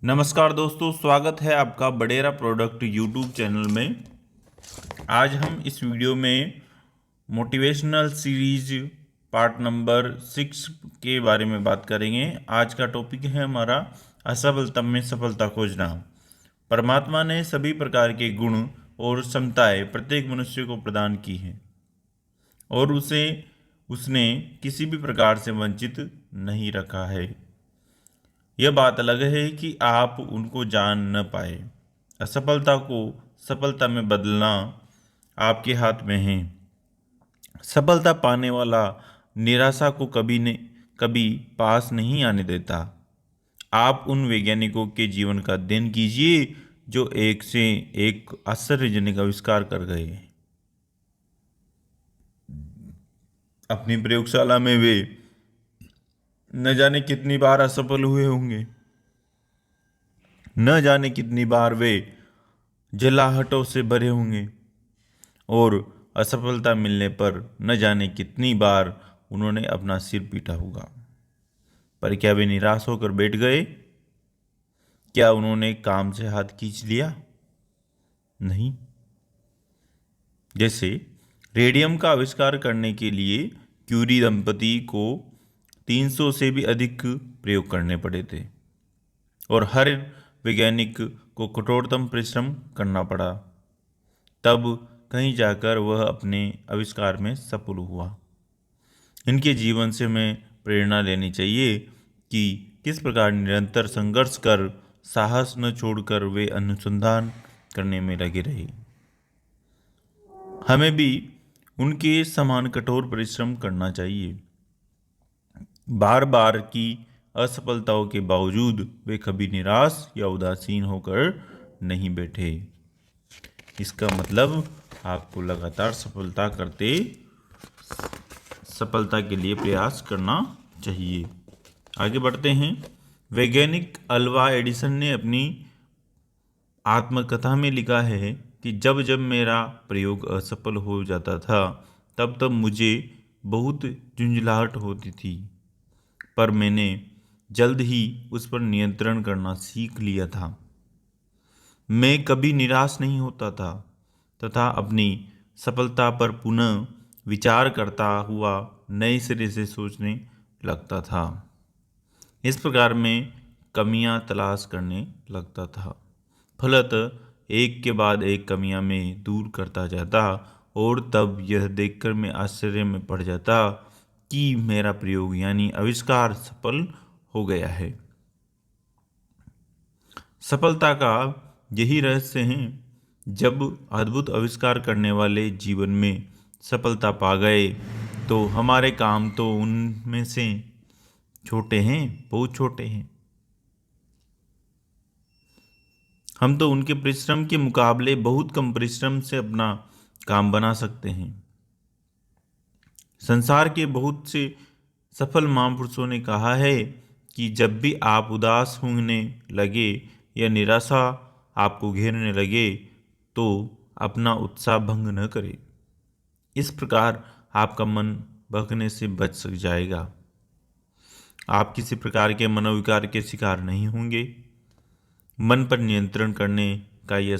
नमस्कार दोस्तों, स्वागत है आपका बडेरा प्रोडक्ट यूट्यूब चैनल में। आज हम इस वीडियो में मोटिवेशनल सीरीज पार्ट नंबर 6 के बारे में बात करेंगे। आज का टॉपिक है हमारा असफलता में सफलता खोजना। परमात्मा ने सभी प्रकार के गुण और क्षमताएं प्रत्येक मनुष्य को प्रदान की हैं और उसने किसी भी प्रकार से वंचित नहीं रखा है। यह बात अलग है कि आप उनको जान न पाए। असफलता को सफलता में बदलना आपके हाथ में है। सफलता पाने वाला निराशा को कभी पास नहीं आने देता। आप उन वैज्ञानिकों के जीवन का अध्ययन कीजिए जो एक से एक आश्चर्यजनक आविष्कार कर गए। अपनी प्रयोगशाला में वे न जाने कितनी बार असफल हुए होंगे, न जाने कितनी बार वे जलाहटों से भरे होंगे और असफलता मिलने पर न जाने कितनी बार उन्होंने अपना सिर पीटा होगा। पर क्या वे निराश होकर बैठ गए? क्या उन्होंने काम से हाथ खींच लिया? नहीं। जैसे रेडियम का आविष्कार करने के लिए क्यूरी दंपति को 300 से भी अधिक प्रयोग करने पड़े थे और हर वैज्ञानिक को कठोरतम परिश्रम करना पड़ा, तब कहीं जाकर वह अपने आविष्कार में सफल हुआ। इनके जीवन से हमें प्रेरणा लेनी चाहिए कि किस प्रकार निरंतर संघर्ष कर, साहस न छोड़कर वे अनुसंधान करने में लगे रहे। हमें भी उनके समान कठोर परिश्रम करना चाहिए। बार बार की असफलताओं के बावजूद वे कभी निराश या उदासीन होकर नहीं बैठे। इसका मतलब आपको लगातार सफलता के लिए प्रयास करना चाहिए। आगे बढ़ते हैं। वैज्ञानिक अल्वा एडिसन ने अपनी आत्मकथा में लिखा है कि जब जब मेरा प्रयोग असफल हो जाता था तब तब मुझे बहुत झुंझलाहट होती थी, पर मैंने जल्द ही उस पर नियंत्रण करना सीख लिया था। मैं कभी निराश नहीं होता था तथा अपनी सफलता पर पुनः विचार करता हुआ नए सिरे से सोचने लगता था। इस प्रकार मैं कमियां तलाश करने लगता था। फलतः एक के बाद एक कमियां मैं दूर करता जाता और तब यह देखकर मैं आश्चर्य में पड़ जाता कि मेरा प्रयोग यानी आविष्कार सफल हो गया है। सफलता का यही रहस्य है। जब अद्भुत आविष्कार करने वाले जीवन में सफलता पा गए तो हमारे काम तो उनमें से छोटे हैं, बहुत छोटे हैं। हम तो उनके परिश्रम के मुकाबले बहुत कम परिश्रम से अपना काम बना सकते हैं। संसार के बहुत से सफल महापुरुषों ने कहा है कि जब भी आप उदास होने लगे या निराशा आपको घेरने लगे तो अपना उत्साह भंग न करें। इस प्रकार आपका मन बहकने से बच सक जाएगा। आप किसी प्रकार के मनोविकार के शिकार नहीं होंगे। मन पर नियंत्रण करने का यह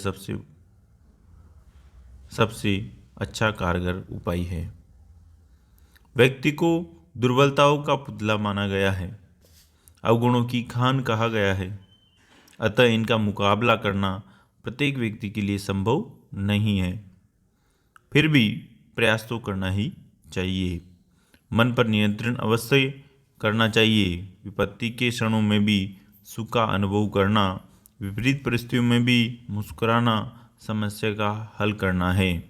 सबसे अच्छा कारगर उपाय है। व्यक्ति को दुर्बलताओं का पुतला माना गया है, अवगुणों की खान कहा गया है। अतः इनका मुकाबला करना प्रत्येक व्यक्ति के लिए संभव नहीं है। फिर भी प्रयास तो करना ही चाहिए। मन पर नियंत्रण अवश्य करना चाहिए। विपत्ति के क्षणों में भी सुख का अनुभव करना, विपरीत परिस्थितियों में भी मुस्कुराना समस्या का हल करना है।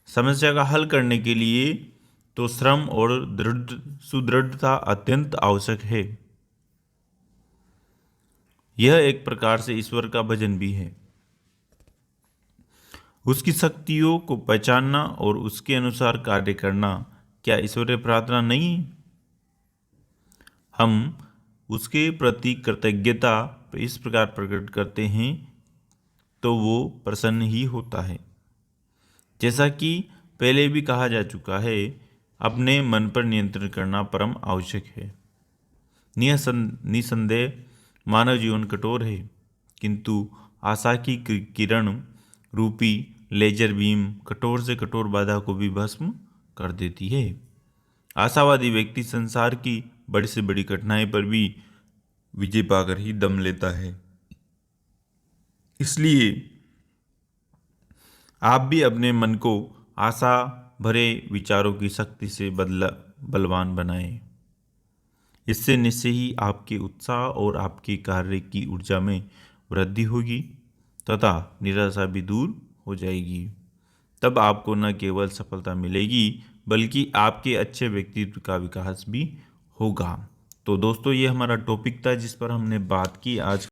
समस्या का हल करने के लिए तो श्रम और सुदृढ़ता अत्यंत आवश्यक है। यह एक प्रकार से ईश्वर का भजन भी है। उसकी शक्तियों को पहचानना और उसके अनुसार कार्य करना क्या ईश्वरीय प्रार्थना नहीं? हम उसके प्रति कृतज्ञता इस प्रकार प्रकट करते हैं तो वो प्रसन्न ही होता है। जैसा कि पहले भी कहा जा चुका है, अपने मन पर नियंत्रण करना परम आवश्यक है। निसंदेह मानव जीवन कठोर है, किंतु आशा की किरण रूपी लेजर बीम कठोर से कठोर बाधा को भी भस्म कर देती है। आशावादी व्यक्ति संसार की बड़ी से बड़ी कठिनाई पर भी विजय पाकर ही दम लेता है। इसलिए आप भी अपने मन को आशा भरे विचारों की शक्ति से बलवान बनाएं। इससे निश्चय ही आपके उत्साह और आपके कार्य की ऊर्जा में वृद्धि होगी तथा निराशा भी दूर हो जाएगी। तब आपको न केवल सफलता मिलेगी बल्कि आपके अच्छे व्यक्तित्व का विकास भी होगा। तो दोस्तों, ये हमारा टॉपिक था जिस पर हमने बात की आज।